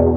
بسم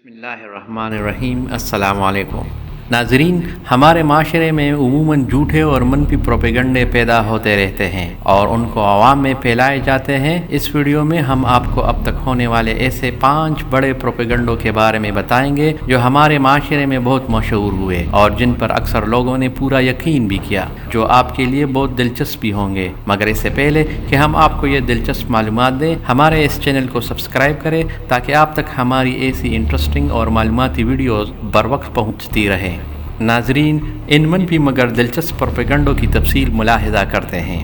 اللہ الرحمن الرحیم۔ السلام علیکم ناظرین، ہمارے معاشرے میں عموماً جھوٹے اور منفی پروپیگنڈے پیدا ہوتے رہتے ہیں اور ان کو عوام میں پھیلائے جاتے ہیں۔ اس ویڈیو میں ہم آپ کو اب تک ہونے والے ایسے 5 بڑے پروپیگنڈوں کے بارے میں بتائیں گے جو ہمارے معاشرے میں بہت مشہور ہوئے اور جن پر اکثر لوگوں نے پورا یقین بھی کیا، جو آپ کے لیے بہت دلچسپ بھی ہوں گے۔ مگر اس سے پہلے کہ ہم آپ کو یہ دلچسپ معلومات دیں، ہمارے اس چینل کو سبسکرائب کریں تاکہ آپ تک ہماری ایسی انٹرسٹنگ اور معلوماتی ویڈیوز بر وقت پہنچتی رہیں۔ ناظرین، ان منفی مگر دلچسپ پروپیگنڈوں کی تفصیل ملاحظہ کرتے ہیں۔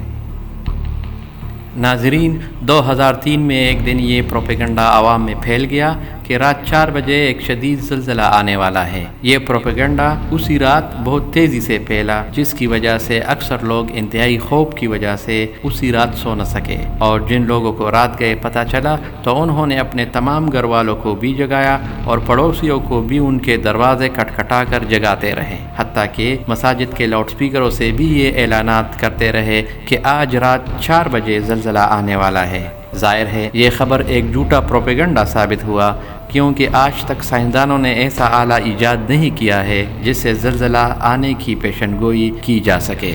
ناظرین، 2003 میں ایک دن یہ پروپیگنڈا عوام میں پھیل گیا کہ رات 4 بجے ایک شدید زلزلہ آنے والا ہے۔ یہ پروپیگنڈا اسی رات بہت تیزی سے پھیلا، جس کی وجہ سے اکثر لوگ انتہائی خوف کی وجہ سے اسی رات سو نہ سکے، اور جن لوگوں کو رات گئے پتہ چلا تو انہوں نے اپنے تمام گھر والوں کو بھی جگایا اور پڑوسیوں کو بھی ان کے دروازے کھٹکھٹا کر جگاتے رہے، حتیٰ کہ مساجد کے لاؤڈ سپیکروں سے بھی یہ اعلانات کرتے رہے کہ آج رات 4 بجے زلزلہ آنے والا ہے۔ ظاہر ہے یہ خبر ایک جھوٹا پروپیگنڈا ثابت ہوا، کیونکہ آج تک سائنسدانوں نے ایسا آلہ ایجاد نہیں کیا ہے جس سے زلزلہ آنے کی پیشن گوئی کی جا سکے۔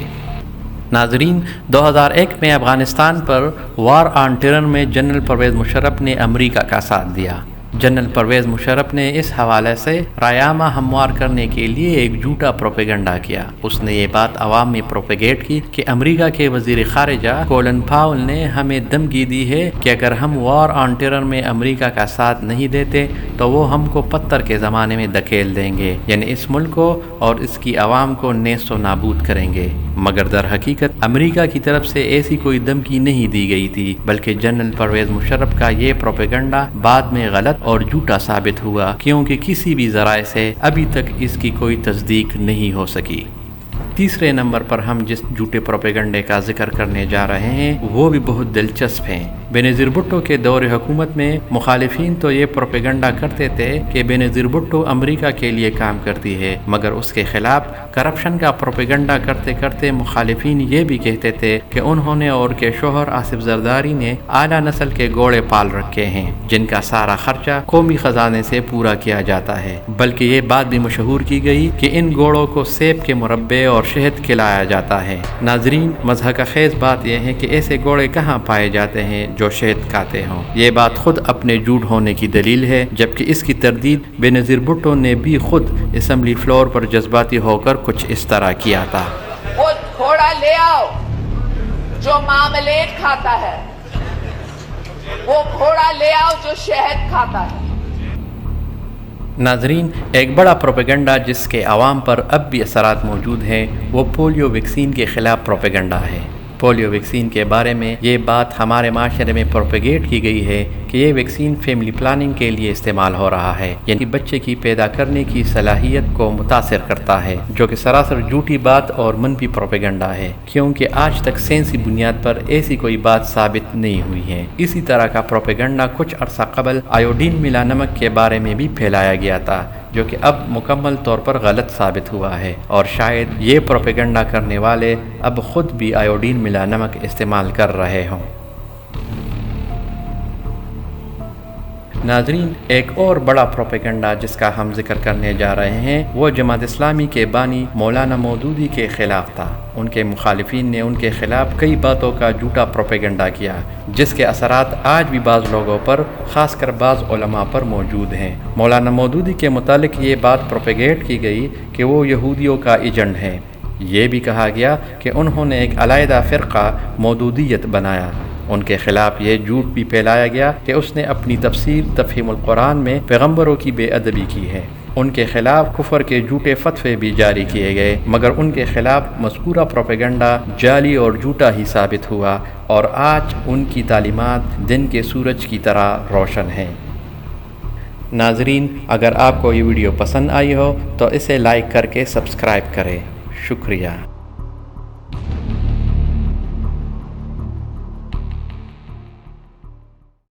ناظرین، 2001 میں افغانستان پر وار آن ٹیرر میں جنرل پرویز مشرف نے امریکہ کا ساتھ دیا۔ جنرل پرویز مشرف نے اس حوالے سے رایامہ ہموار کرنے کے لیے ایک جھوٹا پروپیگنڈا کیا۔ اس نے یہ بات عوام میں پروپیگیٹ کی کہ امریکہ کے وزیر خارجہ کولن پاول نے ہمیں دھمکی دی ہے کہ اگر ہم وار آن ٹیرر میں امریکہ کا ساتھ نہیں دیتے تو وہ ہم کو پتھر کے زمانے میں دھکیل دیں گے، یعنی اس ملک کو اور اس کی عوام کو نیست و نابود کریں گے۔ مگر در حقیقت امریکہ کی طرف سے ایسی کوئی دھمکی نہیں دی گئی تھی، بلکہ جنرل پرویز مشرف کا یہ پروپیگنڈا بعد میں غلط اور جھوٹا ثابت ہوا، کیونکہ کسی بھی ذرائع سے ابھی تک اس کی کوئی تصدیق نہیں ہو سکی۔ تیسرے نمبر پر ہم جس جھوٹے پروپیگنڈے کا ذکر کرنے جا رہے ہیں وہ بھی بہت دلچسپ ہیں۔ بینظیر بھٹو کے دور حکومت میں مخالفین تو یہ پروپیگنڈا کرتے تھے کہ بینظیر بھٹو امریکہ کے لیے کام کرتی ہے، مگر اس کے خلاف کرپشن کا پروپیگنڈا کرتے کرتے مخالفین یہ بھی کہتے تھے کہ انہوں نے اور کے شوہر آصف زرداری نے اعلیٰ نسل کے گھوڑے پال رکھے ہیں جن کا سارا خرچہ قومی خزانے سے پورا کیا جاتا ہے، بلکہ یہ بات بھی مشہور کی گئی کہ ان گھوڑوں کو سیب کے مربے اور شہد کھلایا جاتا ہے۔ ناظرین، مضحکہ خیز بات یہ ہے کہ ایسے گھوڑے کہاں پائے جاتے ہیں جو شہد کھاتے ہوں۔ یہ بات خود اپنے جھوٹ ہونے کی دلیل ہے، جبکہ اس کی تردید بینظیر بھٹو نے بھی خود اسمبلی فلور پر جذباتی ہو کر کچھ اس طرح کیا تھا۔ وہ گھوڑا لے آؤ جو مارملیڈ کھاتا ہے، وہ گھوڑا لے آؤ جو شہد کھاتا ہے۔ ناظرین، ایک بڑا پروپیگنڈا جس کے عوام پر اب بھی اثرات موجود ہیں وہ پولیو ویکسین کے خلاف پروپیگنڈا ہے۔ پولیو ویکسین کے بارے میں یہ بات ہمارے معاشرے میں پروپیگیٹ کی گئی ہے کہ یہ ویکسین فیملی پلاننگ کے لیے استعمال ہو رہا ہے، یعنی بچے کی پیدا کرنے کی صلاحیت کو متاثر کرتا ہے، جو کہ سراسر جھوٹی بات اور منفی پروپیگنڈا ہے، کیونکہ آج تک سائنسی بنیاد پر ایسی کوئی بات ثابت نہیں ہوئی ہے۔ اسی طرح کا پروپیگنڈا کچھ عرصہ قبل آیوڈین ملا نمک کے بارے میں بھی پھیلایا گیا تھا، جو کہ اب مکمل طور پر غلط ثابت ہوا ہے، اور شاید یہ پروپیگنڈا کرنے والے اب خود بھی آیوڈین ملا نمک استعمال کر رہے ہوں۔ ناظرین، ایک اور بڑا پروپیگنڈا جس کا ہم ذکر کرنے جا رہے ہیں وہ جماعت اسلامی کے بانی مولانا مودودی کے خلاف تھا۔ ان کے مخالفین نے ان کے خلاف کئی باتوں کا جھوٹا پروپیگنڈا کیا، جس کے اثرات آج بھی بعض لوگوں پر، خاص کر بعض علماء پر موجود ہیں۔ مولانا مودودی کے متعلق یہ بات پروپیگیٹ کی گئی کہ وہ یہودیوں کا ایجنٹ ہیں۔ یہ بھی کہا گیا کہ انہوں نے ایک علیحدہ فرقہ مودودیت بنایا۔ ان کے خلاف یہ جھوٹ بھی پھیلایا گیا کہ اس نے اپنی تفسیر تفہیم القرآن میں پیغمبروں کی بے ادبی کی ہے۔ ان کے خلاف کفر کے جھوٹے فتوے بھی جاری کیے گئے، مگر ان کے خلاف مذکورہ پروپیگنڈا جعلی اور جھوٹا ہی ثابت ہوا، اور آج ان کی تعلیمات دن کے سورج کی طرح روشن ہیں۔ ناظرین، اگر آپ کو یہ ویڈیو پسند آئی ہو تو اسے لائک کر کے سبسکرائب کریں۔ شکریہ۔